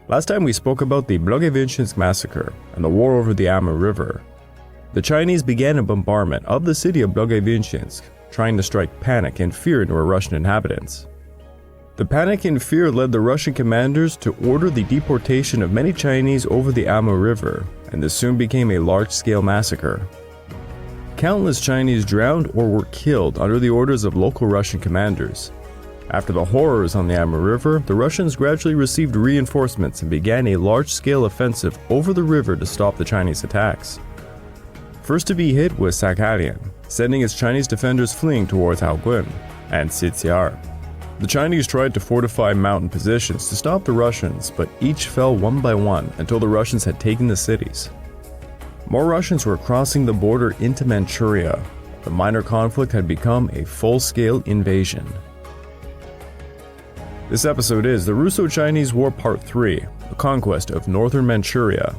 Last time we spoke about the Vengeance Massacre and the war over the Amur River. The Chinese began a bombardment of the city of Vengeance, trying to strike panic and fear into Russian inhabitants. The panic and fear led the Russian commanders to order the deportation of many Chinese over the Amur River, and this soon became a large-scale massacre. Countless Chinese drowned or were killed under the orders of local Russian commanders. After the horrors on the Amur River, the Russians gradually received reinforcements and began a large-scale offensive over the river to stop the Chinese attacks. First to be hit was Sakhalin, sending its Chinese defenders fleeing towards Harbin and Xiziar. The Chinese tried to fortify mountain positions to stop the Russians, but each fell one by one until the Russians had taken the cities. More Russians were crossing the border into Manchuria. The minor conflict had become a full-scale invasion. This episode is the Russo-Chinese War Part 3, the Conquest of Northern Manchuria.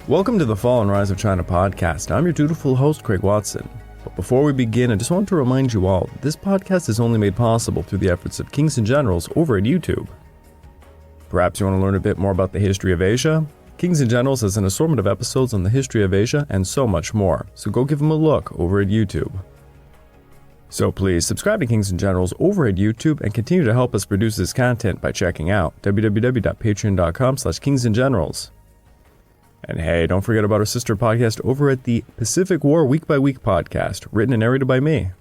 Welcome to the Fall and Rise of China podcast. I'm your dutiful host, Craig Watson. But before we begin, I just want to remind you all, this podcast is only made possible through the efforts of Kings and Generals over at YouTube. Perhaps you want to learn a bit more about the history of Asia? Kings and Generals has an assortment of episodes on the history of Asia and so much more, so go give them a look over at YouTube. So please subscribe to Kings and Generals over at YouTube and continue to help us produce this content by checking out www.patreon.com/kingsandgenerals. And hey, don't forget about our sister podcast over at the Pacific War Week by Week podcast, written and narrated by me.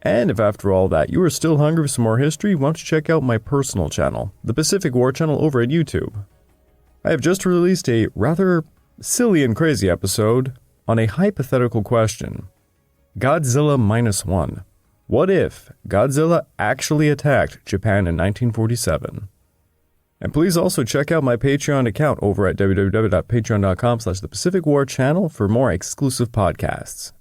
And if after all that you are still hungry for some more history, why don't you check out my personal channel, the Pacific War channel over at YouTube. I have just released a rather silly and crazy episode on a hypothetical question. Godzilla -1. What if Godzilla actually attacked Japan in 1947? And please also check out my Patreon account over at www.patreon.com/thepacificwarchannel for more exclusive podcasts.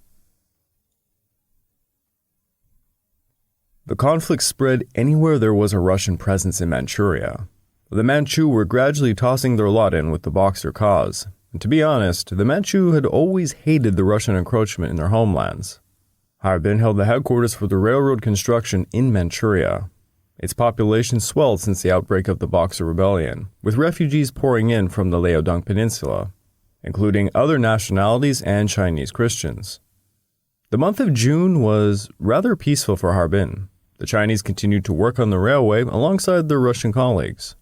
The conflict spread anywhere there was a Russian presence in Manchuria. The Manchu were gradually tossing their lot in with the Boxer cause. And to be honest, the Manchu had always hated the Russian encroachment in their homelands. Harbin held the headquarters for the railroad construction in Manchuria. Its population swelled since the outbreak of the Boxer Rebellion, with refugees pouring in from the Liaodong Peninsula, including other nationalities and Chinese Christians. The month of June was rather peaceful for Harbin. The Chinese continued to work on the railway alongside their Russian colleagues.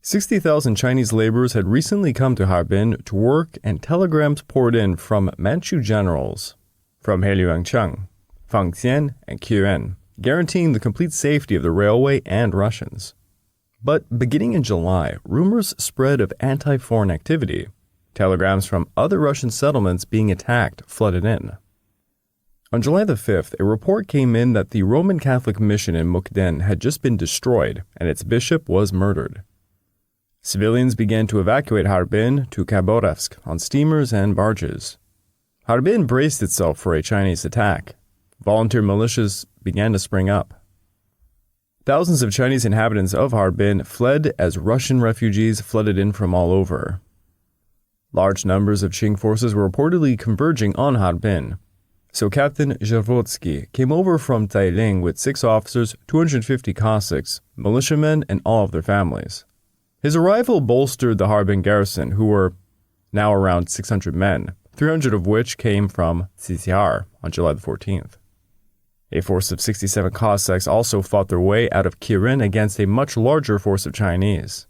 60,000 Chinese laborers had recently come to Harbin to work, and telegrams poured in from Manchu generals from Heiliangchang, Fangxian, and Kirin, guaranteeing the complete safety of the railway and Russians. But beginning in July, rumors spread of anti-foreign activity. Telegrams from other Russian settlements being attacked flooded in. On July the 5th, a report came in that the Roman Catholic mission in Mukden had just been destroyed and its bishop was murdered. Civilians began to evacuate Harbin to Khabarovsk on steamers and barges. Harbin braced itself for a Chinese attack. Volunteer militias began to spring up. Thousands of Chinese inhabitants of Harbin fled as Russian refugees flooded in from all over. Large numbers of Qing forces were reportedly converging on Harbin, so Captain Zhavotsky came over from Tailing with 6 officers, 250 Cossacks, militiamen, and all of their families. His arrival bolstered the Harbin garrison, who were now around 600 men, 300 of which came from Xiziar on July the 14th. A force of 67 Cossacks also fought their way out of Kirin against a much larger force of Chinese.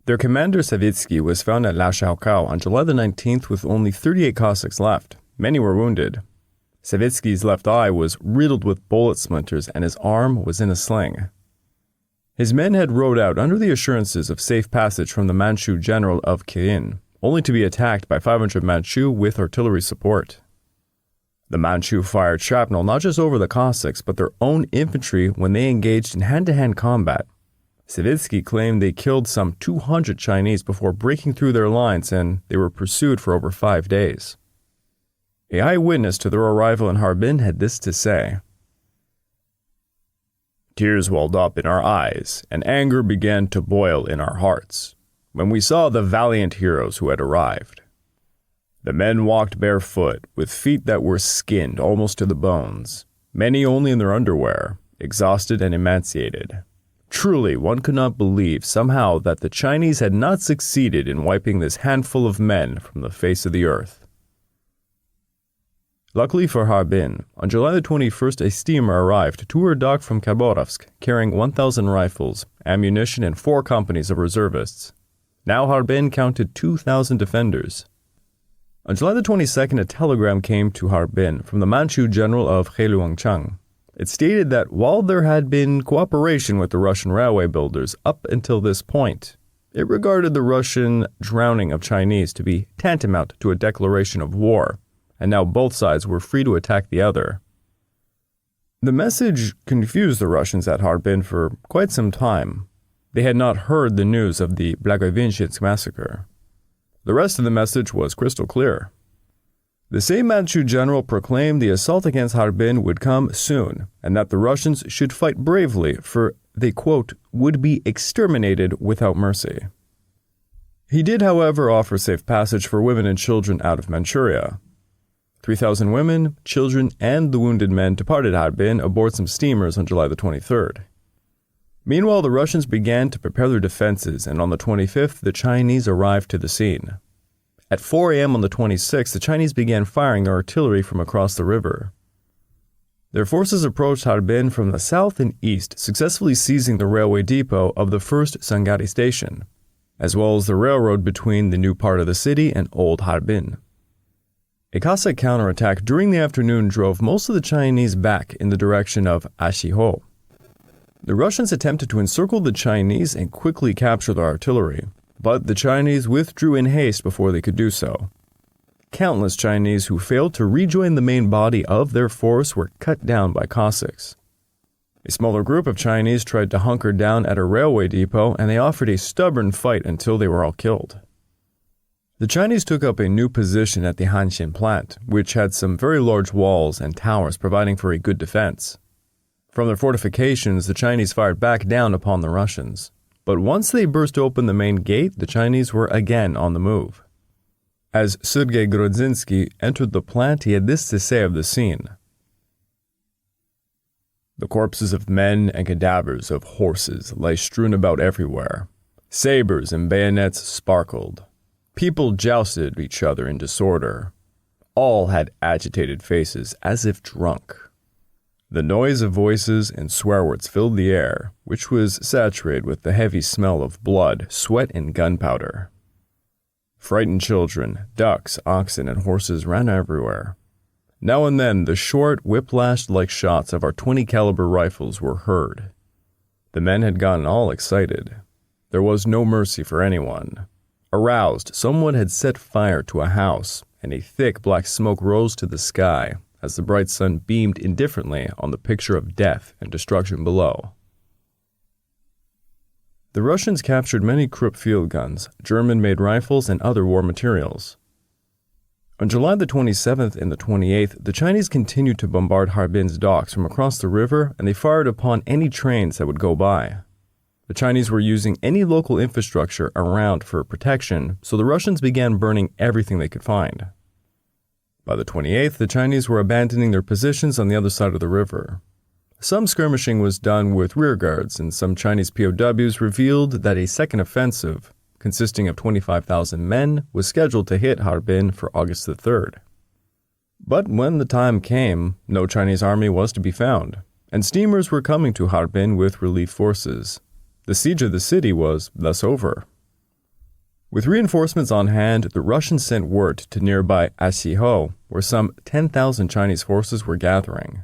Their commander Savitsky was found at Lashaokao on July the 19th with only 38 Cossacks left. Many were wounded. Savitsky's left eye was riddled with bullet splinters and his arm was in a sling. His men had rowed out under the assurances of safe passage from the Manchu general of Kirin, only to be attacked by 500 Manchu with artillery support. The Manchu fired shrapnel not just over the Cossacks, but their own infantry when they engaged in hand-to-hand combat. Savitsky claimed they killed some 200 Chinese before breaking through their lines, and they were pursued for over 5 days. An eyewitness to their arrival in Harbin had this to say: Tears welled up in our eyes, and anger began to boil in our hearts when we saw the valiant heroes who had arrived. The men walked barefoot, with feet that were skinned almost to the bones, many only in their underwear, exhausted and emaciated. Truly, one could not believe somehow that the Chinese had not succeeded in wiping this handful of men from the face of the earth. Luckily for Harbin, on July the 21st, a steamer arrived to her dock from Khabarovsk, carrying 1,000 rifles, ammunition, and 4 companies of reservists. Now Harbin counted 2,000 defenders. On July the 22nd, a telegram came to Harbin from the Manchu general of Heilongjiang. It stated that while there had been cooperation with the Russian railway builders up until this point, it regarded the Russian drowning of Chinese to be tantamount to a declaration of war, and now both sides were free to attack the other. The message confused the Russians at Harbin for quite some time. They had not heard the news of the Vengeance Massacre. The rest of the message was crystal clear. The same Manchu general proclaimed the assault against Harbin would come soon, and that the Russians should fight bravely, for they, quote, would be exterminated without mercy. He did, however, offer safe passage for women and children out of Manchuria. 3,000 women, children, and the wounded men departed Harbin aboard some steamers on July the 23rd. Meanwhile, the Russians began to prepare their defenses, and on the 25th, the Chinese arrived to the scene. At 4 a.m. on the 26th, the Chinese began firing their artillery from across the river. Their forces approached Harbin from the south and east, successfully seizing the railway depot of the first Sangari station, as well as the railroad between the new part of the city and Old Harbin. A Cossack counterattack during the afternoon drove most of the Chinese back in the direction of Ashiho. The Russians attempted to encircle the Chinese and quickly capture their artillery, but the Chinese withdrew in haste before they could do so. Countless Chinese who failed to rejoin the main body of their force were cut down by Cossacks. A smaller group of Chinese tried to hunker down at a railway depot, and they offered a stubborn fight until they were all killed. The Chinese took up a new position at the Hanshin plant, which had some very large walls and towers providing for a good defense. From their fortifications, the Chinese fired back down upon the Russians. But once they burst open the main gate, the Chinese were again on the move. As Sergei Grodzinsky entered the plant, he had this to say of the scene. The corpses of men and cadavers of horses lay strewn about everywhere. Sabers and bayonets sparkled. People jousted each other in disorder. All had agitated faces, as if drunk. The noise of voices and swear words filled the air, which was saturated with the heavy smell of blood, sweat, and gunpowder. Frightened children, ducks, oxen, and horses ran everywhere. Now and then, the short, whiplash-like shots of our 20-caliber rifles were heard. The men had gotten all excited. There was no mercy for anyone. Aroused, someone had set fire to a house, and a thick black smoke rose to the sky as the bright sun beamed indifferently on the picture of death and destruction below. The Russians captured many Krupp field guns, German-made rifles, and other war materials. On July the 27th and the 28th, the Chinese continued to bombard Harbin's docks from across the river, and they fired upon any trains that would go by. The Chinese were using any local infrastructure around for protection, so the Russians began burning everything they could find. By the 28th, the Chinese were abandoning their positions on the other side of the river. Some skirmishing was done with rearguards, and some Chinese POWs revealed that a second offensive, consisting of 25,000 men, was scheduled to hit Harbin for August the 3rd. But when the time came, no Chinese army was to be found, and steamers were coming to Harbin with relief forces. The siege of the city was thus over. With reinforcements on hand, the Russians sent word to nearby Ashiho, where some 10,000 Chinese forces were gathering.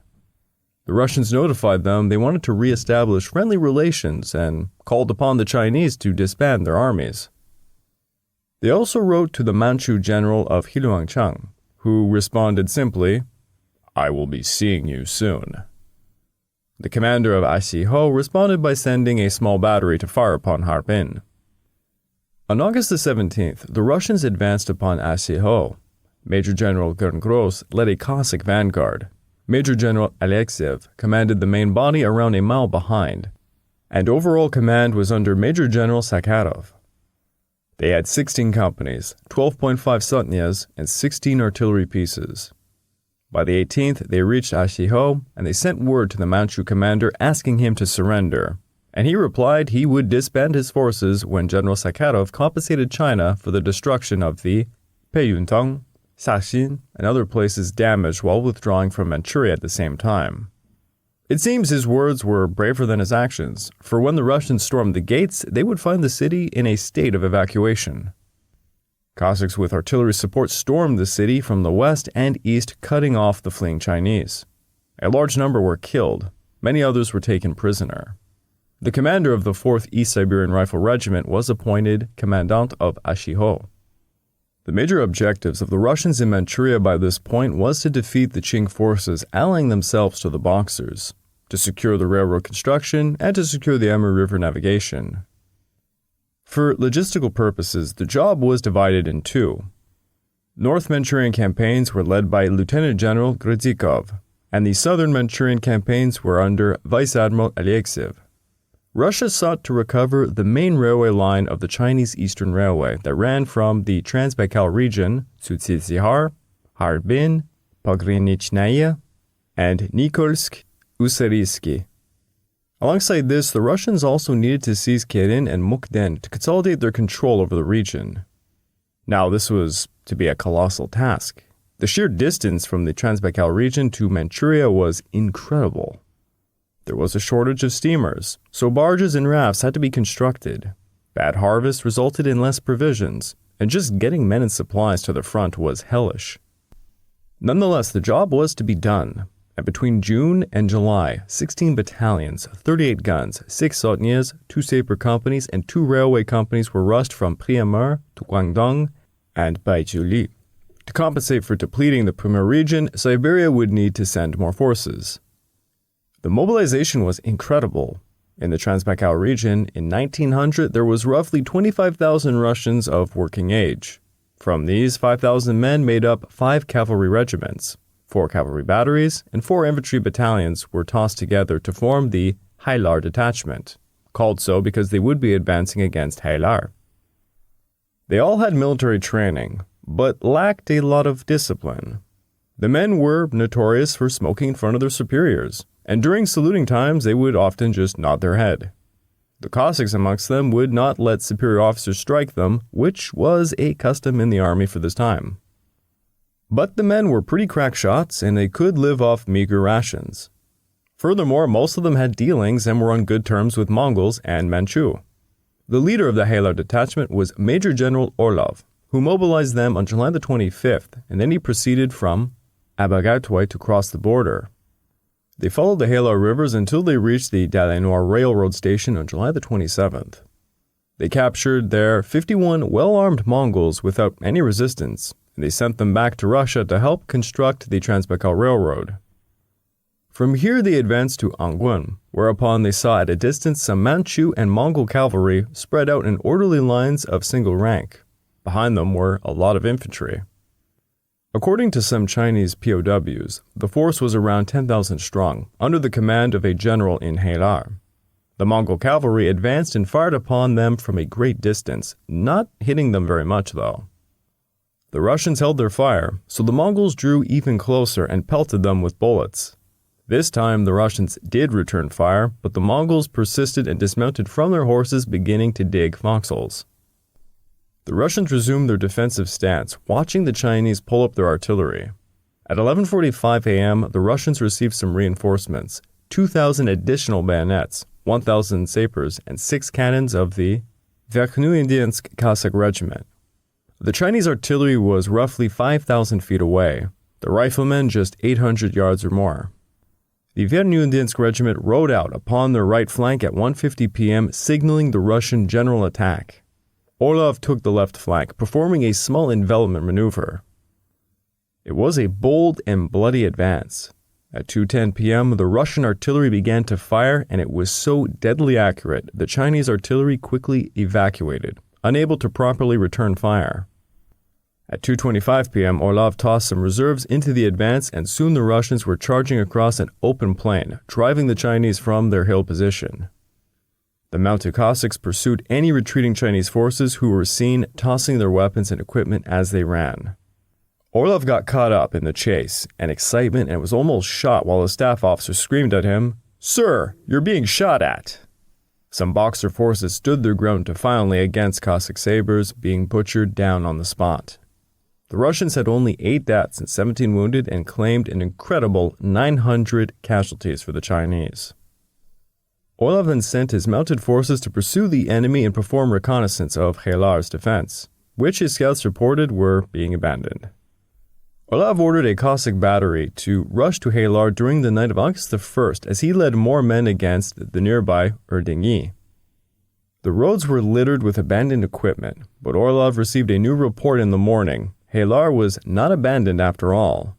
The Russians notified them they wanted to re-establish friendly relations and called upon the Chinese to disband their armies. They also wrote to the Manchu general of Heilongjiang, who responded simply, "I will be seeing you soon." The commander of Ashiho responded by sending a small battery to fire upon Harbin. On August the 17th, the Russians advanced upon Ashiho. Major General Gerngross led a Cossack vanguard. Major General Alexeyev commanded the main body around a mile behind, and overall command was under Major General Sakharov. They had 16 companies, 12.5 sotnyas, and 16 artillery pieces. By the 18th, they reached Ashiho, and they sent word to the Manchu commander asking him to surrender, and he replied he would disband his forces when General Sakharov compensated China for the destruction of the Peiyuntang, Saxin, and other places damaged while withdrawing from Manchuria at the same time. It seems his words were braver than his actions, for when the Russians stormed the gates, they would find the city in a state of evacuation. Cossacks with artillery support stormed the city from the west and east, cutting off the fleeing Chinese. A large number were killed. Many others were taken prisoner. The commander of the 4th East Siberian Rifle Regiment was appointed Commandant of Ashiho. The major objectives of the Russians in Manchuria by this point was to defeat the Qing forces allying themselves to the Boxers, to secure the railroad construction, and to secure the Amur River navigation. For logistical purposes, the job was divided in two. North Manchurian campaigns were led by Lieutenant General Grzyzikov, and the Southern Manchurian campaigns were under Vice Admiral Alexeyev. Russia sought to recover the main railway line of the Chinese Eastern Railway that ran from the Transbaikal region to Tzizihar, Harbin, Pogranичная, and Nikolsk-Ussuriyski. Alongside this, the Russians also needed to seize Kirin and Mukden to consolidate their control over the region. Now, this was to be a colossal task. The sheer distance from the Transbaikal region to Manchuria was incredible. There was a shortage of steamers, so barges and rafts had to be constructed. Bad harvests resulted in less provisions, and just getting men and supplies to the front was hellish. Nonetheless, the job was to be done, and between June and July, 16 battalions, 38 guns, 6 sotnyas, 2 saper companies, and 2 railway companies were rushed from Priamur to Guangdong and Baizhuli. To compensate for depleting the Primor region, Siberia would need to send more forces. The mobilization was incredible. In the Transbaikal region, in 1900, there was roughly 25,000 Russians of working age. From these, 5,000 men made up 5 cavalry regiments, 4 cavalry batteries, and 4 infantry battalions were tossed together to form the Haylar detachment, called so because they would be advancing against Haylar. They all had military training, but lacked a lot of discipline. The men were notorious for smoking in front of their superiors, and during saluting times they would often just nod their head. The Cossacks amongst them would not let superior officers strike them, which was a custom in the army for this time. But the men were pretty crack shots, and they could live off meager rations. Furthermore, most of them had dealings and were on good terms with Mongols and Manchu. The leader of the Haylar detachment was Major General Orlov, who mobilized them on July the 25th, and then he proceeded from Abagatway to cross the border. They followed the Haylar rivers until they reached the Dalinoir Railroad Station on July the 27th. They captured there 51 well-armed Mongols without any resistance, and they sent them back to Russia to help construct the Transbaikal Railroad. From here they advanced to Anggun, whereupon they saw at a distance some Manchu and Mongol cavalry spread out in orderly lines of single rank. Behind them were a lot of infantry. According to some Chinese POWs, the force was around 10,000 strong, under the command of a general in Haylar. The Mongol cavalry advanced and fired upon them from a great distance, not hitting them very much though. The Russians held their fire, so the Mongols drew even closer and pelted them with bullets. This time the Russians did return fire, but the Mongols persisted and dismounted from their horses, beginning to dig foxholes. The Russians resumed their defensive stance, watching the Chinese pull up their artillery. At 11:45 a.m., the Russians received some reinforcements, 2,000 additional bayonets, 1,000 sapers, and 6 cannons of the Verkhnouindiansk Cossack Regiment. The Chinese artillery was roughly 5,000 feet away, the riflemen just 800 yards or more. The Verkhnouindiansk Regiment rode out upon their right flank at 1:50 p.m., signaling the Russian general attack. Orlov took the left flank, performing a small envelopment maneuver. It was a bold and bloody advance. At 2:10 p.m., the Russian artillery began to fire, and it was so deadly accurate, the Chinese artillery quickly evacuated, unable to properly return fire. At 2:25 p.m., Orlov tossed some reserves into the advance, and soon the Russians were charging across an open plain, driving the Chinese from their hill position. The mounted Cossacks pursued any retreating Chinese forces who were seen tossing their weapons and equipment as they ran. Orlov got caught up in the chase and excitement and was almost shot while a staff officer screamed at him, "Sir, you're being shot at!" Some Boxer forces stood their ground defiantly against Cossack sabers, being butchered down on the spot. The Russians had only 8 deaths and 17 wounded and claimed an incredible 900 casualties for the Chinese. Orlov then sent his mounted forces to pursue the enemy and perform reconnaissance of Halar's defense, which his scouts reported were being abandoned. Orlov ordered a Cossack battery to rush to Halar during the night of August the 1st as he led more men against the nearby Erdingyi. The roads were littered with abandoned equipment, but Orlov received a new report in the morning. Halar was not abandoned after all.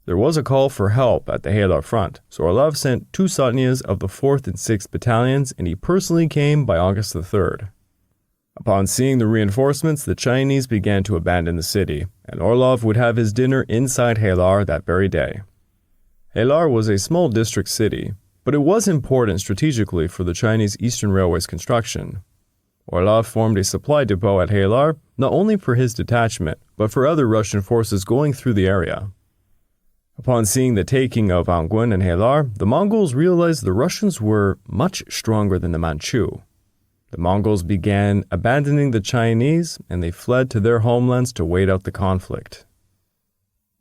There was a call for help at the Halar front, so Orlov sent 2 sotnias of the 4th and 6th battalions, and he personally came by August the 3rd. Upon seeing the reinforcements, the Chinese began to abandon the city, and Orlov would have his dinner inside Halar that very day. Halar was a small district city, but it was important strategically for the Chinese Eastern Railway's construction. Orlov formed a supply depot at Halar, not only for his detachment, but for other Russian forces going through the area. Upon seeing the taking of Angwin and Halar, the Mongols realized the Russians were much stronger than the Manchu. The Mongols began abandoning the Chinese, and they fled to their homelands to wait out the conflict.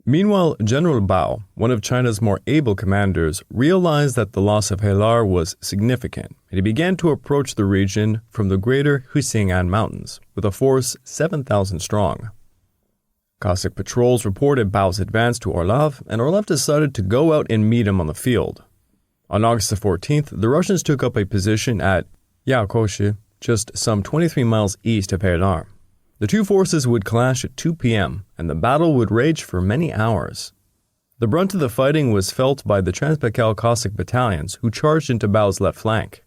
Meanwhile, General Bao, one of China's more able commanders, realized that the loss of Halar was significant, and he began to approach the region from the greater Hussein Mountains, with a force 7,000 strong. Cossack patrols reported Bao's advance to Orlov, and Orlov decided to go out and meet him on the field. On August the 14th, the Russians took up a position at Yaokoshi, just some 23 miles east of Halar. The two forces would clash at 2 p.m., and the battle would rage for many hours. The brunt of the fighting was felt by the Transbaikal Cossack battalions, who charged into Bao's left flank.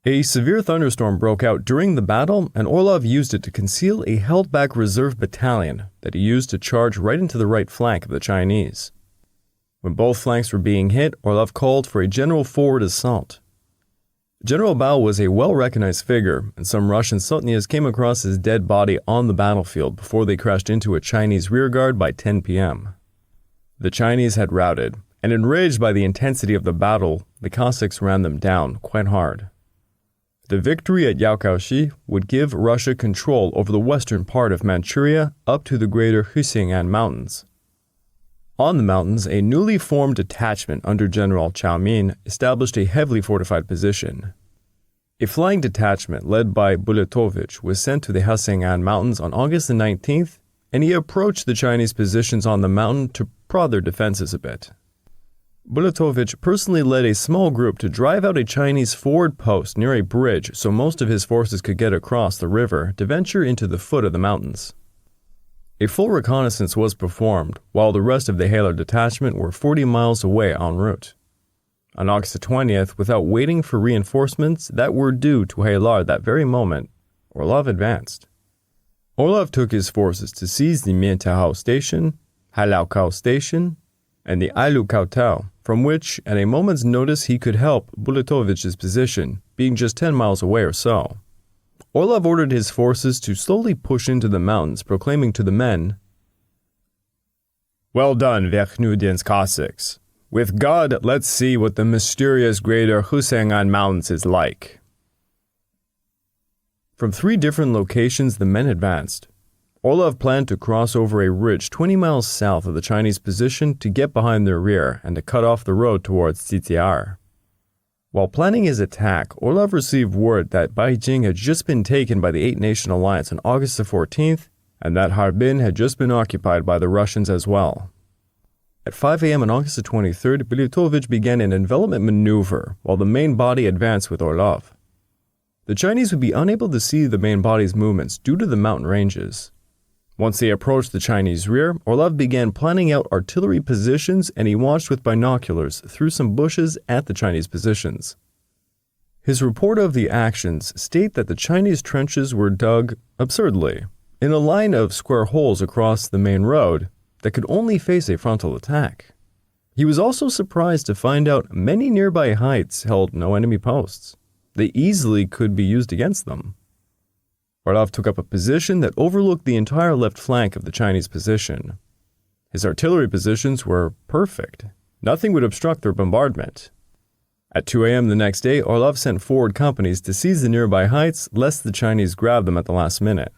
A severe thunderstorm broke out during the battle, and Orlov used it to conceal a held-back reserve battalion that he used to charge right into the right flank of the Chinese. When both flanks were being hit, Orlov called for a general forward assault. General Bao was a well-recognized figure, and some Russian sotnias came across his dead body on the battlefield before they crashed into a Chinese rearguard by 10 p.m. The Chinese had routed, and enraged by the intensity of the battle, the Cossacks ran them down quite hard. The victory at Yaokoshi would give Russia control over the western part of Manchuria up to the greater Hussein Mountains. On the mountains, a newly formed detachment under General Chao Min established a heavily fortified position. A flying detachment led by Bulatovich was sent to the Hussein Mountains on August the 19th, and he approached the Chinese positions on the mountain to prod their defenses a bit. Bulatovich personally led a small group to drive out a Chinese forward post near a bridge so most of his forces could get across the river to venture into the foot of the mountains. A full reconnaissance was performed, while the rest of the Halar detachment were 40 miles away en route. On August the 20th, without waiting for reinforcements that were due to Halar that very moment, Orlov advanced. Orlov took his forces to seize the Mientahao Station, Halaukao Station, and the Ailukautao, from which, at a moment's notice, he could help Bulatovich's position, being just 10 miles away or so. Orlov ordered his forces to slowly push into the mountains, proclaiming to the men, "Well done, Verkhnudin's Cossacks. With God, let's see what the mysterious greater Hussein Mountains is like." From 3 different locations the men advanced. Orlov planned to cross over a ridge 20 miles south of the Chinese position to get behind their rear and to cut off the road towards Tsitsiar. While planning his attack, Orlov received word that Beijing had just been taken by the Eight-Nation Alliance on August the 14th, and that Harbin had just been occupied by the Russians as well. At 5 a.m. on August the 23rd, Bulatovich began an envelopment maneuver while the main body advanced with Orlov. The Chinese would be unable to see the main body's movements due to the mountain ranges. Once they approached the Chinese rear, Orlov began planning out artillery positions, and he watched with binoculars through some bushes at the Chinese positions. His report of the actions state that the Chinese trenches were dug absurdly, in a line of square holes across the main road that could only face a frontal attack. He was also surprised to find out many nearby heights held no enemy posts. They easily could be used against them. Orlov took up a position that overlooked the entire left flank of the Chinese position. His artillery positions were perfect. Nothing would obstruct their bombardment. At 2 a.m. the next day, Orlov sent forward companies to seize the nearby heights lest the Chinese grab them at the last minute.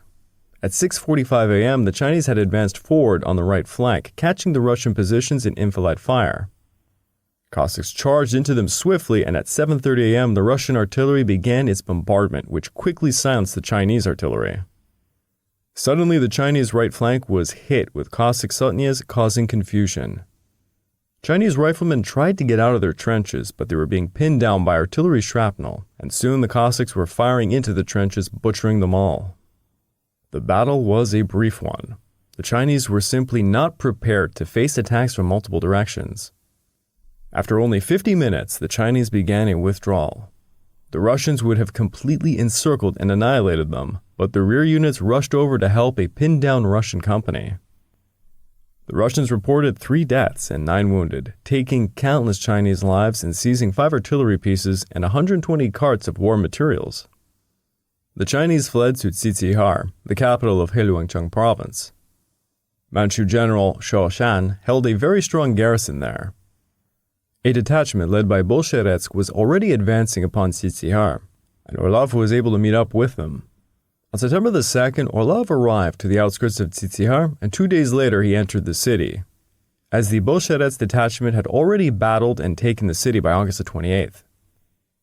At 6:45 a.m., the Chinese had advanced forward on the right flank, catching the Russian positions in enfilade fire. Cossacks charged into them swiftly, and at 7:30 a.m., the Russian artillery began its bombardment, which quickly silenced the Chinese artillery. Suddenly, the Chinese right flank was hit with Cossack sotnyas, causing confusion. Chinese riflemen tried to get out of their trenches, but they were being pinned down by artillery shrapnel, and soon the Cossacks were firing into the trenches, butchering them all. The battle was a brief one. The Chinese were simply not prepared to face attacks from multiple directions. After only 50 minutes, the Chinese began a withdrawal. The Russians would have completely encircled and annihilated them, but the rear units rushed over to help a pinned-down Russian company. The Russians reported 3 deaths and 9 wounded, taking countless Chinese lives and seizing 5 artillery pieces and 120 carts of war materials. The Chinese fled to Tsitsikhar, the capital of Heilongjiang province. Manchu General Shao Shan held a very strong garrison there. A detachment led by Bolsheretsk was already advancing upon Tsitsikhar, and Orlov was able to meet up with them. On September the 2nd, Orlov arrived to the outskirts of Tsitsikhar, and 2 days later he entered the city, as the Bolsheretsk detachment had already battled and taken the city by August the 28th.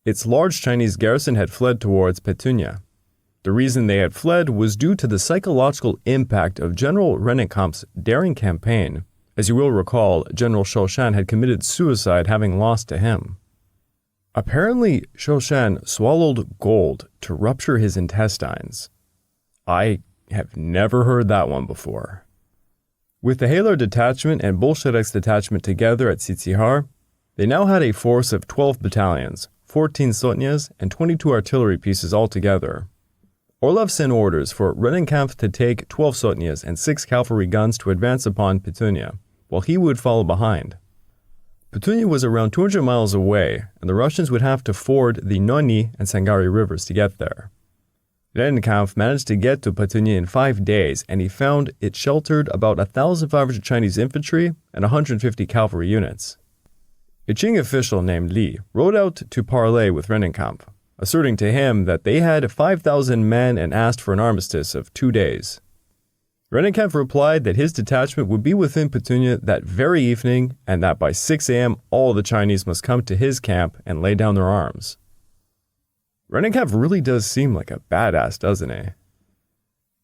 Its large Chinese garrison had fled towards Petunia. The reason they had fled was due to the psychological impact of General Rennenkampf's daring campaign. As you will recall, General Shao Shan had committed suicide having lost to him. Apparently, Shao Shan swallowed gold to rupture his intestines. I have never heard that one before. With the Halar detachment and Bolshevik's detachment together at Tsitsikhar, they now had a force of 12 battalions, 14 sotnyas, and 22 artillery pieces altogether. Orlov sent orders for Rennenkampf to take 12 sotnyas and 6 cavalry guns to advance upon Petunia, while he would follow behind. Petunia was around 200 miles away, and the Russians would have to ford the Noni and Sangari rivers to get there. Rennenkampf managed to get to Petunia in 5 days, and he found it sheltered about 1,500 Chinese infantry and 150 cavalry units. A Qing official named Li rode out to parley with Rennenkampf, asserting to him that they had 5,000 men and asked for an armistice of 2 days. Rennenkampf replied that his detachment would be within Petunia that very evening and that by 6 a.m. all the Chinese must come to his camp and lay down their arms. Rennenkampf really does seem like a badass, doesn't he?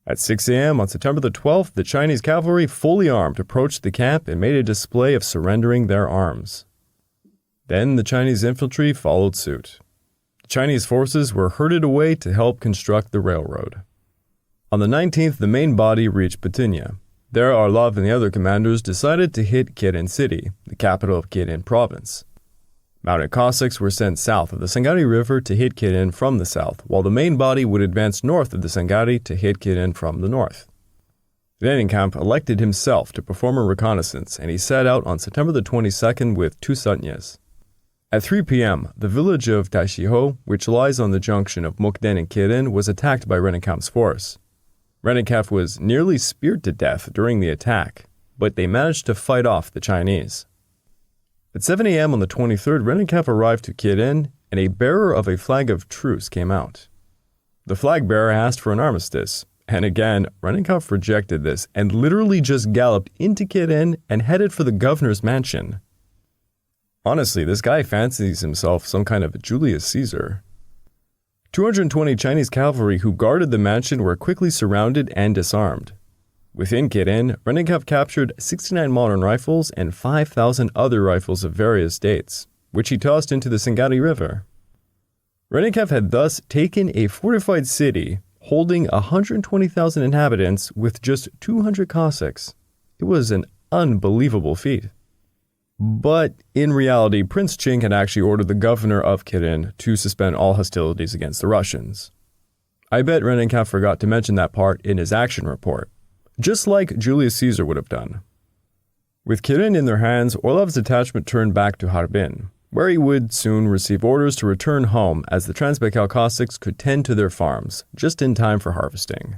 At 6 a.m. on September the 12th, the Chinese cavalry, fully armed, approached the camp and made a display of surrendering their arms. Then the Chinese infantry followed suit. Chinese forces were herded away to help construct the railroad. On the 19th, the main body reached Petunia. There, Orlov and the other commanders decided to hit Kirin city, the capital of Kirin province. Mounted Cossacks were sent south of the Sangari River to hit Kirin from the south, while the main body would advance north of the Sangari to hit Kirin from the north. Rennenkampf elected himself to perform a reconnaissance, and he set out on September the 22nd with 2 sotnyas. At 3 p.m., the village of Taishiho, which lies on the junction of Mukden and Kirin, was attacked by Rennenkampf's force. Rennenkampf was nearly speared to death during the attack, but they managed to fight off the Chinese. At 7 a.m. on the 23rd, Rennenkampf arrived to Kirin, and a bearer of a flag of truce came out. The flag bearer asked for an armistice, and again, Rennenkampf rejected this and literally just galloped into Kirin and headed for the governor's mansion. Honestly, this guy fancies himself some kind of Julius Caesar. 220 Chinese cavalry who guarded the mansion were quickly surrounded and disarmed. Within Kirin, Rennenkampf captured 69 modern rifles and 5,000 other rifles of various dates, which he tossed into the Sangari River. Rennenkampf had thus taken a fortified city holding 120,000 inhabitants with just 200 Cossacks. It was an unbelievable feat. But in reality, Prince Qing had actually ordered the governor of Kirin to suspend all hostilities against the Russians. I bet Rennenkampf forgot to mention that part in his action report, just like Julius Caesar would have done. With Kirin in their hands, Orlov's detachment turned back to Harbin, where he would soon receive orders to return home as the Transbaikal Cossacks could tend to their farms, just in time for harvesting.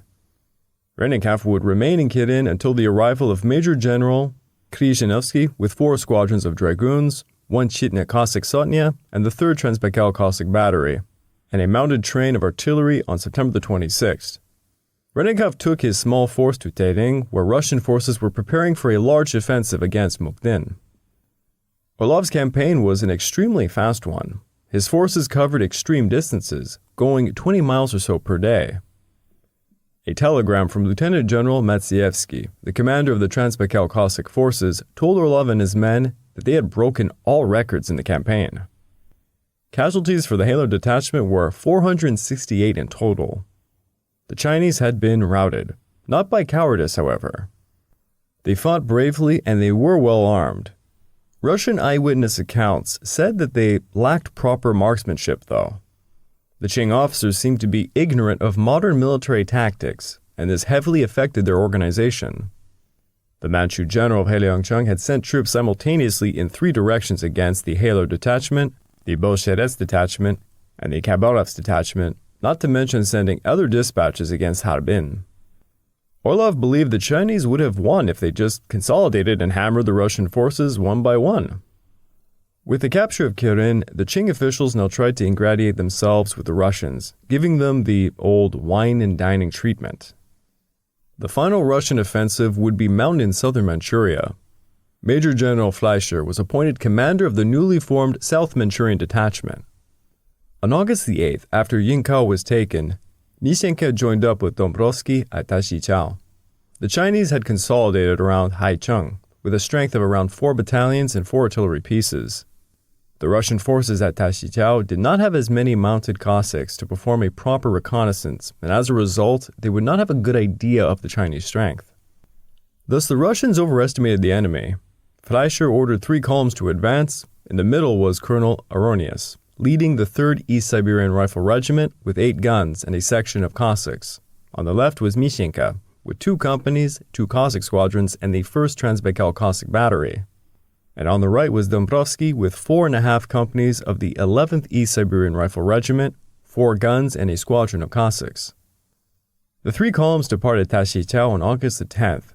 Rennenkampf would remain in Kirin until the arrival of Major General Krzyzanowski with 4 squadrons of dragoons, 1 Chitnya Cossack Sotnya, and the 3rd Transbaikal Cossack Battery, and a mounted train of artillery on September the 26th. Rennenkampf took his small force to Tering, where Russian forces were preparing for a large offensive against Mukden. Orlov's campaign was an extremely fast one. His forces covered extreme distances, going 20 miles or so per day. A telegram from Lieutenant General Matsievsky, the commander of the Transbaikal Cossack forces, told Orlov and his men that they had broken all records in the campaign. Casualties for the Halo detachment were 468 in total. The Chinese had been routed, not by cowardice, however. They fought bravely and they were well armed. Russian eyewitness accounts said that they lacked proper marksmanship, though. The Qing officers seemed to be ignorant of modern military tactics, and this heavily affected their organization. The Manchu general of Heiliangchang had sent troops simultaneously in 3 directions against the Halo detachment, the Bolsheret's detachment, and the Khabarovsk detachment, not to mention sending other dispatches against Harbin. Orlov believed the Chinese would have won if they just consolidated and hammered the Russian forces one by one. With the capture of Kirin, the Qing officials now tried to ingratiate themselves with the Russians, giving them the old wine and dining treatment. The final Russian offensive would be mounted in southern Manchuria. Major General Fleischer was appointed commander of the newly formed South Manchurian detachment. On August the 8th, after Yinkao was taken, Nishenka joined up with Dombrowski at Tashichao. The Chinese had consolidated around Haicheng, with a strength of around 4 battalions and 4 artillery pieces. The Russian forces at Tashichao did not have as many mounted Cossacks to perform a proper reconnaissance, and as a result, they would not have a good idea of the Chinese strength. Thus, the Russians overestimated the enemy. Fleischer ordered 3 columns to advance. In the middle was Colonel Aronius, leading the 3rd East Siberian Rifle Regiment with 8 guns and a section of Cossacks. On the left was Mishenka, with 2 companies, 2 Cossack squadrons, and the 1st Transbaikal Cossack Battery. And on the right was Dombrowski with 4.5 companies of the 11th East Siberian Rifle Regiment, 4 guns, and a squadron of Cossacks. The 3 columns departed Tashichao on August the 10th.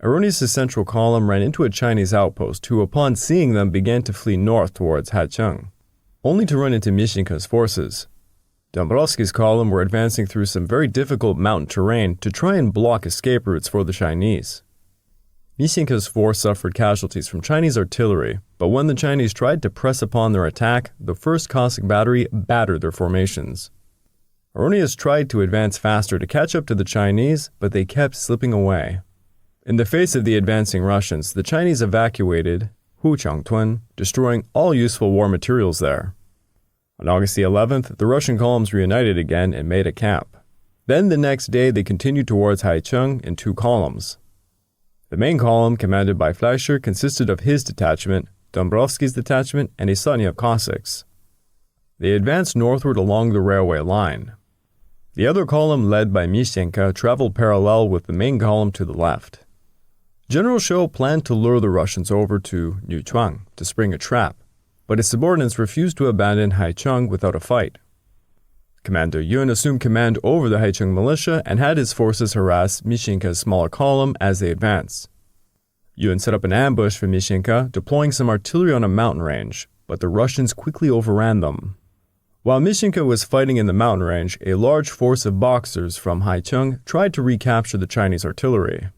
Aronius' central column ran into a Chinese outpost who, upon seeing them, began to flee north towards Haicheng, only to run into Mishenka's forces. Dombrowski's column were advancing through some very difficult mountain terrain to try and block escape routes for the Chinese. Mishenka's force suffered casualties from Chinese artillery, but when the Chinese tried to press upon their attack, the 1st Cossack Battery battered their formations. Aronius tried to advance faster to catch up to the Chinese, but they kept slipping away. In the face of the advancing Russians, the Chinese evacuated Huchangtun, destroying all useful war materials there. On August the 11th, the Russian columns reunited again and made a camp. Then the next day they continued towards Haicheng in 2 columns. The main column, commanded by Fleischer, consisted of his detachment, Dombrowski's detachment, and a Sotnya of Cossacks. They advanced northward along the railway line. The other column, led by Mishenka, traveled parallel with the main column to the left. General Shou planned to lure the Russians over to Newchuang to spring a trap, but his subordinates refused to abandon Haicheng without a fight. Commander Yun assumed command over the Haicheng militia and had his forces harass Mishenka's smaller column as they advanced. Yun set up an ambush for Mishenka, deploying some artillery on a mountain range, but the Russians quickly overran them. While Mishenka was fighting in the mountain range, a large force of Boxers from Haicheng tried to recapture the Chinese artillery.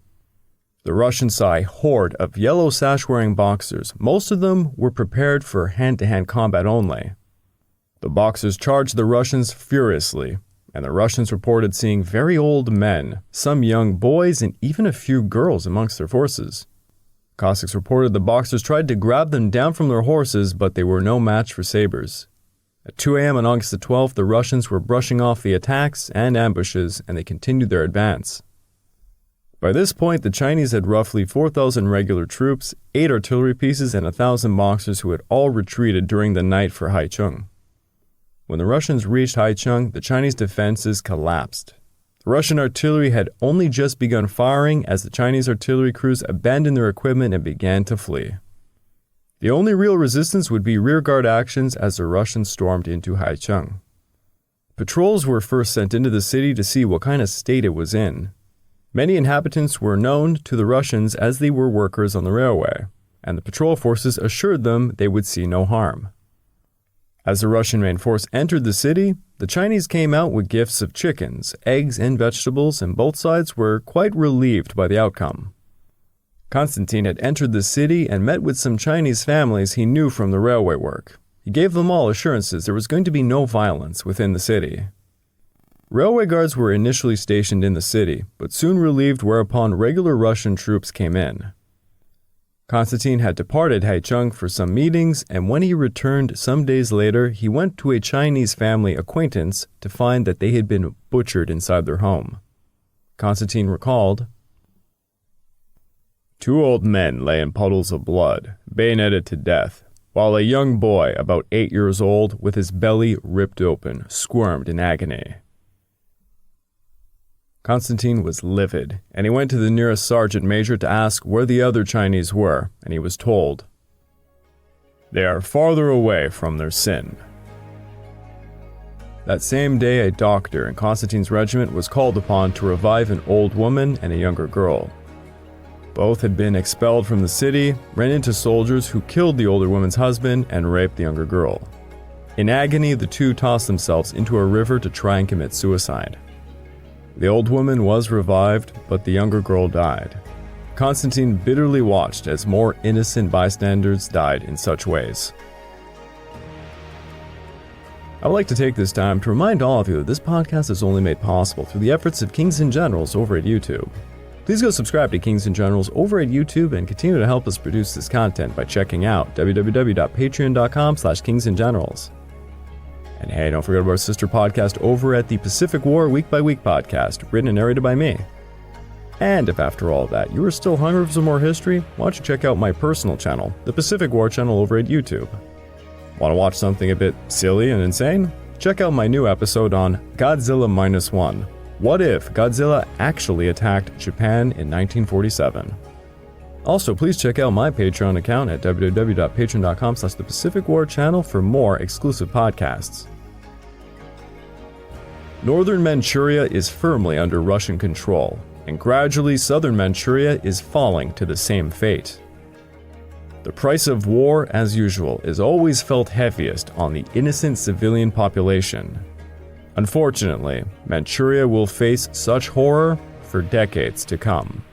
The Russians saw a horde of yellow sash-wearing Boxers. Most of them were prepared for hand-to-hand combat only. The Boxers charged the Russians furiously, and the Russians reported seeing very old men, some young boys, and even a few girls amongst their forces. Cossacks reported the Boxers tried to grab them down from their horses, but they were no match for sabers. At 2 a.m. on August the 12th, the Russians were brushing off the attacks and ambushes, and they continued their advance. By this point, the Chinese had roughly 4,000 regular troops, 8 artillery pieces, and 1,000 Boxers who had all retreated during the night for Haicheng. When the Russians reached Haicheng, the Chinese defenses collapsed. The Russian artillery had only just begun firing as the Chinese artillery crews abandoned their equipment and began to flee. The only real resistance would be rearguard actions as the Russians stormed into Haicheng. Patrols were first sent into the city to see what kind of state it was in. Many inhabitants were known to the Russians as they were workers on the railway, and the patrol forces assured them they would see no harm. As the Russian main force entered the city, the Chinese came out with gifts of chickens, eggs, and vegetables, and both sides were quite relieved by the outcome. Constantine had entered the city and met with some Chinese families he knew from the railway work. He gave them all assurances there was going to be no violence within the city. Railway guards were initially stationed in the city, but soon relieved whereupon regular Russian troops came in. Constantine had departed Haicheng for some meetings, and when he returned some days later, he went to a Chinese family acquaintance to find that they had been butchered inside their home. Constantine recalled, "Two old men lay in puddles of blood, bayoneted to death, while a young boy, about 8 years old, with his belly ripped open, squirmed in agony." Constantine was livid, and he went to the nearest sergeant major to ask where the other Chinese were, and he was told, "They are farther away from their sin." That same day, a doctor in Constantine's regiment was called upon to revive an old woman and a younger girl. Both had been expelled from the city, ran into soldiers who killed the older woman's husband and raped the younger girl. In agony, the two tossed themselves into a river to try and commit suicide. The old woman was revived, but the younger girl died. Constantine bitterly watched as more innocent bystanders died in such ways. I would like to take this time to remind all of you that this podcast is only made possible through the efforts of Kings and Generals over at YouTube. Please go subscribe to Kings and Generals over at YouTube and continue to help us produce this content by checking out www.patreon.com/kingsandgenerals. And hey, don't forget about our sister podcast over at the Pacific War Week by Week podcast, written and narrated by me. And if after all that you are still hungry for some more history, why don't you check out my personal channel, the Pacific War channel over at YouTube. Want to watch something a bit silly and insane? Check out my new episode on Godzilla -1. What if Godzilla actually attacked Japan in 1947? Also, please check out my Patreon account at www.patreon.com/thepacificwarchannel for more exclusive podcasts. Northern Manchuria is firmly under Russian control, and gradually southern Manchuria is falling to the same fate. The price of war, as usual, is always felt heaviest on the innocent civilian population. Unfortunately, Manchuria will face such horror for decades to come.